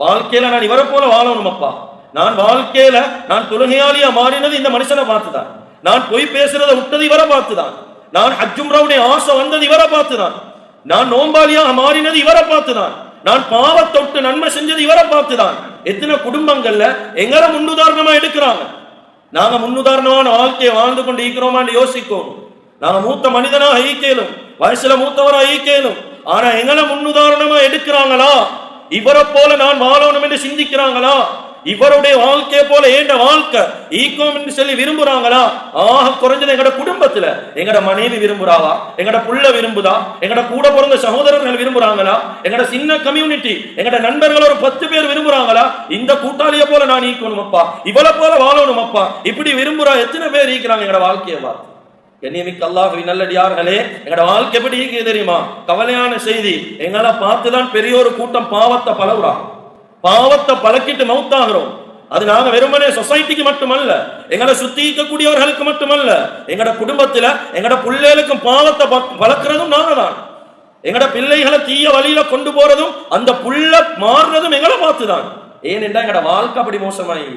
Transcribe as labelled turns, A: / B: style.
A: வாழ்க்கையில நான் இவரை போல வாழணும் அப்பா. நான் வாழ்க்கையில நான் தொழுகையாளியா மாறினது இந்த மனுஷனை பார்த்துதான். நான் பொய் பேசுறதை விட்டது இவரை பார்த்துதான். நான் ஹஜ்ஜும்ராவுடைய ஆசை வந்தது இவரை பார்த்துதான். நான் நோம்பாளியாக மாறினது இவரை பார்த்துதான். நான் பாவத்தொட்டு நன்மை செஞ்சது இவரை பார்த்துதான். எத்தனை குடும்பங்கள்ல எங்களை முன்னுதாரணமா எடுக்கிறாங்க. நாங்க முன்னுதாரணமான வாழ்க்கையை வாழ்ந்து கொண்டு இருக்கிறோமான்னு யோசிக்கணும். நாங்க மூத்த மனிதனாக ஈக்கலும், வயசுல மூத்தவரா ஈக்கலும், ஆனா எங்களை முன்னுதாரணமா எடுக்கிறாங்களா? இவரை போல நான் வாழணும் என்று சிந்திக்கிறாங்களா? இவருடைய வாழ்க்கையை போல ஏண்ட வாழ்க்கை ஈக்கும் என்று சொல்லி விரும்புறாங்களா? குறைஞ்சது எங்கட குடும்பத்துல எங்கட மனைவி விரும்புறாவா? எங்கட புள்ள விரும்புதா? எங்கட கூட பிறந்த சகோதரர்கள் விரும்புறாங்களா? எங்கட சின்ன கம்யூனிட்டி, எங்கட நண்பர்கள் ஒரு 10 பேர் விரும்புறாங்களா? இந்த கூட்டாளிய போல நான் ஈக்கணும் அப்பா, இவளை போல வாழணும் அப்பா, இப்படி விரும்புறா எத்தனை பேர் ஈக்கிறாங்க? எங்கட வாழ்க்கையை பார்த்து கண்ணியமிக்க அல்லாஹ்வின் நல்லடியார்களே, எங்கட வாழ்க்கை எப்படி ஈக்குது தெரியுமா? கவலையான செய்தி, எங்களை பார்த்துதான் பெரிய ஒரு கூட்டம் பாவத்தை பழகுறாங்க. பாவத்தை பழக்கிட்டு மௌத்தாகிறோம். அது நாங்க வெறுமனே சொசைட்டிக்கு மட்டுமல்ல, எங்களை சுத்தி இருக்கக்கூடியவர்களுக்கு மட்டுமல்ல, எங்கட குடும்பத்துல எங்கட பிள்ளைகளுக்கும் பாவத்தை வளர்க்கிறதும் நாங்க தான். எங்கட பிள்ளைகளை தீய வழியில கொண்டு போறதும் அந்த புள்ள மாறுறதும் எங்களை பார்த்துதான். ஏனென்றா எங்கட வாழ்க்கை அப்படி மோசமாயி